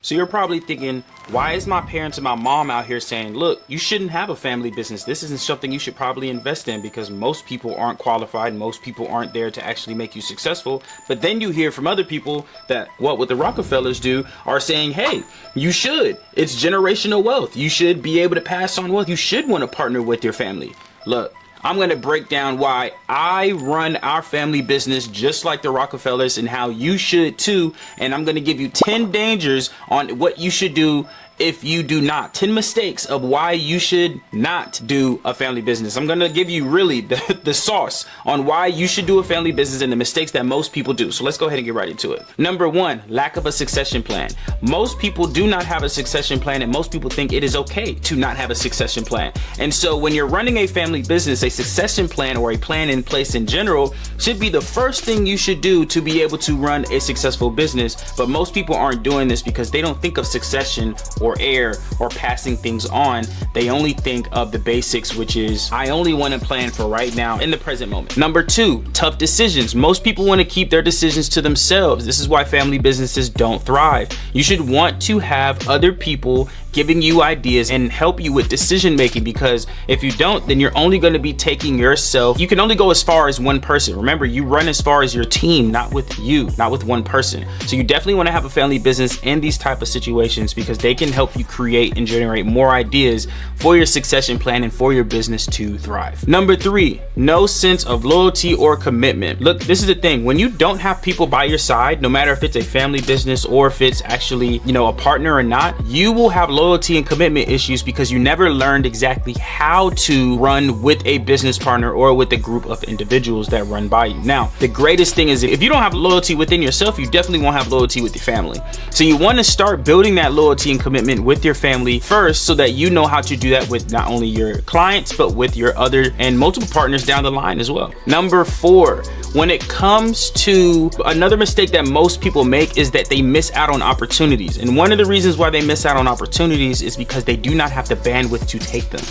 So you're probably thinking, why is my parents and my mom out here saying, look, you shouldn't have a family business. This isn't something you should probably invest in because most people aren't qualified. Most people aren't there to actually make you successful. But then you hear from other people that what the Rockefellers do are saying, hey, you should. It's generational wealth. You should be able to pass on wealth. You should want to partner with your family. Look, I'm going to break down why I run our family business just like the Rockefellers and how you should too. And I'm going to give you 10 dangers on what you should do if you do not. 10 mistakes of why you should not do a family business. I'm going to give you really the sauce on why you should do a family business and the mistakes that most people do. So let's go ahead and get right into it. Number one, lack of a succession plan. Most people do not have a succession plan, and most people think it is okay to not have a succession plan. And so when you're running a family business, a succession plan or a plan in place in general should be the first thing you should do to be able to run a successful business. But most people aren't doing this because they don't think of succession or heir or passing things on. They only think of the basics, which is I only want to plan for right now in the present moment. Number two, tough decisions. Most people want to keep their decisions to themselves. This is why family businesses don't thrive. You should want to have other people giving you ideas and help you with decision making, because if you don't, then you're only going to be taking yourself. You can only go as far as one person. Remember, you run as far as your team, not with you, not with one person. So you definitely want to have a family business in these type of situations because they can help you create and generate more ideas for your succession plan and for your business to thrive. Number three, no sense of loyalty or commitment. Look, this is the thing. When you don't have people by your side, no matter if it's a family business or if it's actually, a partner or not, you will have loyalty and commitment issues because you never learned exactly how to run with a business partner or with a group of individuals that run by you. Now, the greatest thing is if you don't have loyalty within yourself, you definitely won't have loyalty with your family. So you want to start building that loyalty and commitment with your family first so that you know how to do that with not only your clients, but with your other and multiple partners down the line as well. Number four, when it comes to another mistake that most people make is that they miss out on opportunities. And one of the reasons why they miss out on opportunities is because they do not have the bandwidth to take them.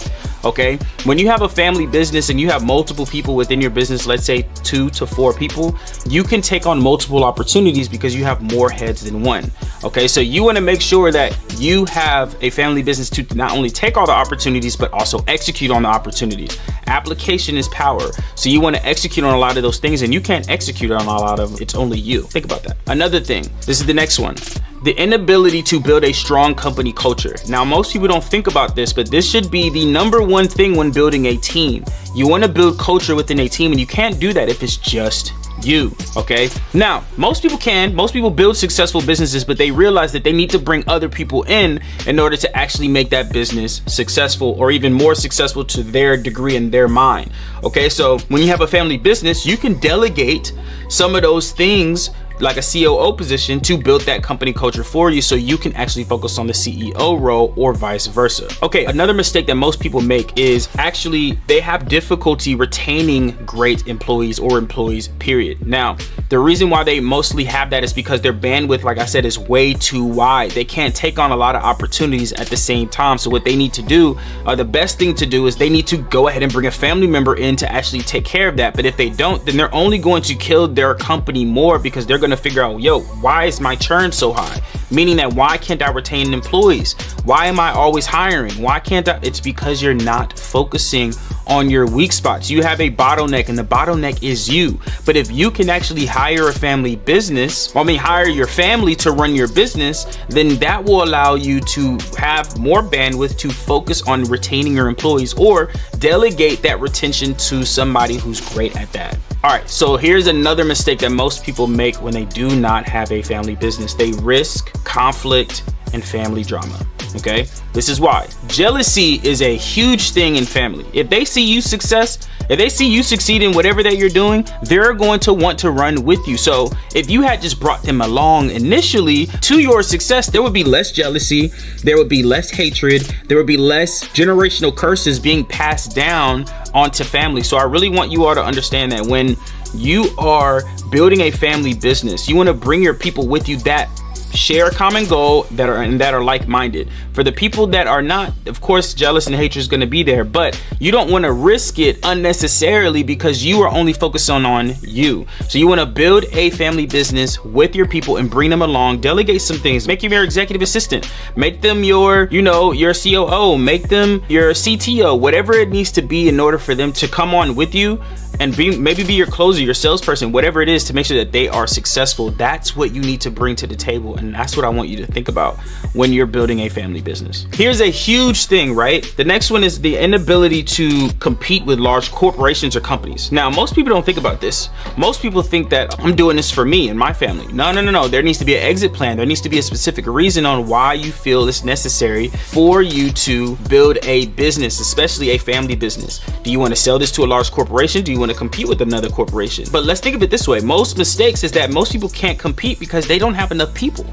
Okay, when you have a family business and you have multiple people within your business, let's say 2 to 4 people, you can take on multiple opportunities because you have more heads than one. Okay, so you want to make sure that you have a family business to not only take all the opportunities, but also execute on the opportunities. Application is power. So you want to execute on a lot of those things, and you can't execute on a lot of them. It's only you. Think about that. Another thing, this is the next one. The inability to build a strong company culture. Now, most people don't think about this, but this should be the number one thing when building a team. You want to build culture within a team, and you can't do that if it's just you. Okay, now most people build successful businesses, but they realize that they need to bring other people in order to actually make that business successful or even more successful to their degree in their mind. Okay, so when you have a family business, you can delegate some of those things like a COO position to build that company culture for you so you can actually focus on the CEO role or vice versa. Okay, another mistake that most people make is actually they have difficulty retaining great employees or employees, period. Now, the reason why they mostly have that is because their bandwidth, like I said, is way too wide. They can't take on a lot of opportunities at the same time. So what they need to do, the best thing to do is they need to go ahead and bring a family member in to actually take care of that. But if they don't, then they're only going to kill their company more because they're going to figure out, why is my churn so high? Meaning that why can't I retain employees? Why am I always hiring? Why can't I? It's because you're not focusing on your weak spots. You have a bottleneck, and the bottleneck is you. But if you can actually hire a family business, hire your family to run your business, then that will allow you to have more bandwidth to focus on retaining your employees or delegate that retention to somebody who's great at that. All right, so here's another mistake that most people make when they do not have a family business. They risk conflict and family drama. Okay, this is why jealousy is a huge thing in family. If they see you succeed in whatever that you're doing, they're going to want to run with you. So if you had just brought them along initially to your success, there would be less jealousy, there would be less hatred, there would be less generational curses being passed down onto family. So I really want you all to understand that when you are building a family business, you want to bring your people with you that share a common goal that are like-minded. For the people that are not, of course, jealous and hatred is going to be there, but you don't want to risk it unnecessarily because you are only focused on you. So you want to build a family business with your people and bring them along. Delegate some things. Make them your executive assistant. Make them your COO. Make them your CTO. Whatever it needs to be in order for them to come on with you and maybe be your closer, your salesperson, whatever it is, to make sure that they are successful. That's what you need to bring to the table, and that's what I want you to think about when you're building a family business. Here's a huge thing, right? The next one is the inability to compete with large corporations or companies. Now, most people don't think about this. Most people think that I'm doing this for me and my family. No. There needs to be an exit plan. There needs to be a specific reason on why you feel it's necessary for you to build a business, especially a family business. Do you want to sell this to a large corporation? Do you want to compete with another corporation? But let's think of it this way. Most mistakes is that most people can't compete because they don't have enough people.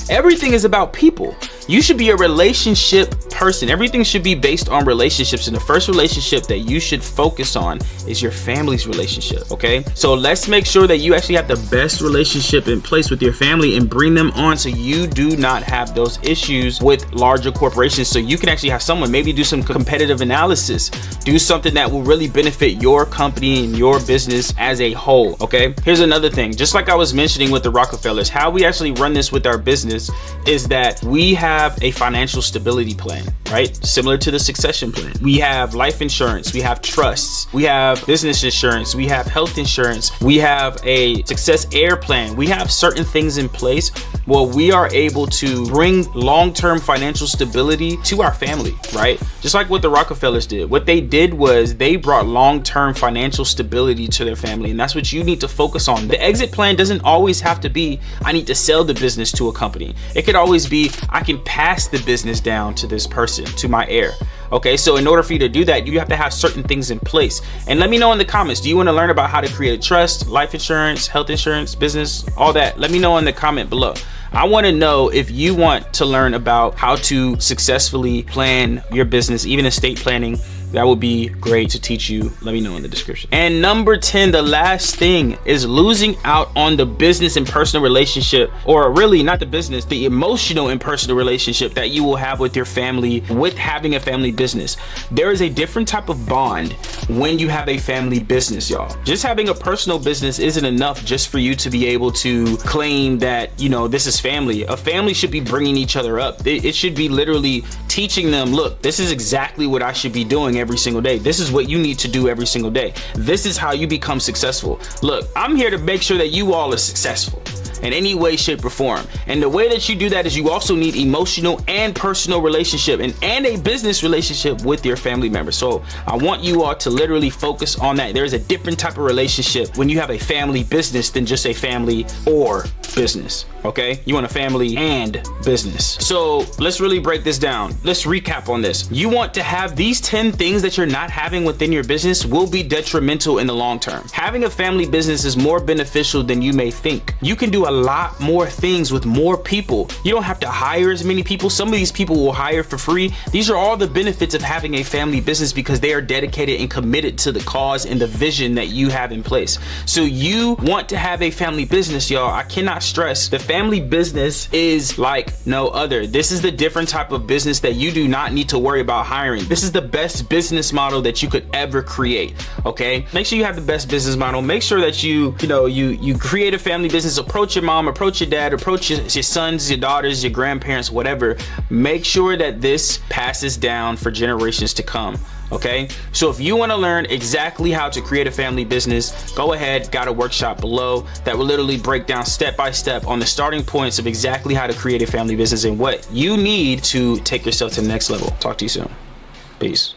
Everything is about people. You should be a relationship person. Everything should be based on relationships. And the first relationship that you should focus on is your family's relationship. Okay. So let's make sure that you actually have the best relationship in place with your family and bring them on so you do not have those issues with larger corporations. So you can actually have someone maybe do some competitive analysis, do something that will really benefit your company and your business as a whole. Okay. Here's another thing. Just like I was mentioning with the Rockefellers, how we actually run this with our business is that we have a financial stability plan, right? Similar to the succession plan. We have life insurance, we have trusts, we have business insurance, we have health insurance, we have a success air plan. We have certain things in place where we are able to bring long-term financial stability to our family, right? Just like what the Rockefellers did. What they did was they brought long-term financial stability to their family, and that's what you need to focus on. The exit plan doesn't always have to be, I need to sell the business to a company. It could always be, I can pass the business down to this person, to my heir. Okay, so in order for you to do that, you have to have certain things in place. And let me know in the comments, do you want to learn about how to create a trust, life insurance, health insurance, business, all that? Let me know in the comment below. I want to know if you want to learn about how to successfully plan your business, even estate planning. That would be great to teach you. Let me know in the description. And number 10, the last thing is losing out on the business and personal relationship, or really not the business, the emotional and personal relationship that you will have with your family with having a family business. There is a different type of bond when you have a family business, y'all. Just having a personal business isn't enough just for you to be able to claim that, this is family. A family should be bringing each other up. It should be literally teaching them, look, this is exactly what I should be doing every single day. This is what you need to do every single day. This is how you become successful. Look, I'm here to make sure that you all are successful in any way, shape, or form. And the way that you do that is you also need emotional and personal relationship and a business relationship with your family members. So I want you all to literally focus on that. There's a different type of relationship when you have a family business than just a family or business. Okay, you want a family and business. So let's really break this down. Let's recap on this. You want to have these 10 things that you're not having within your business will be detrimental in the long term. Having a family business is more beneficial than you may think. You can do a lot more things with more people. You don't have to hire as many people. Some of these people will hire for free. These are all the benefits of having a family business because they are dedicated and committed to the cause and the vision that you have in place. So you want to have a family business, y'all. I cannot stress, the family business is like no other. This is the different type of business that you do not need to worry about hiring. This is the best business model that you could ever create. Okay, make sure you have the best business model. Make sure that you create a family business. Approach your mom, approach your dad, approach your sons, your daughters, your grandparents, whatever. Make sure that this passes down for generations to come. Okay, so if you want to learn exactly how to create a family business, go ahead, got a workshop below that will literally break down step by step on the starting points of exactly how to create a family business and what you need to take yourself to the next level. Talk to you soon. Peace.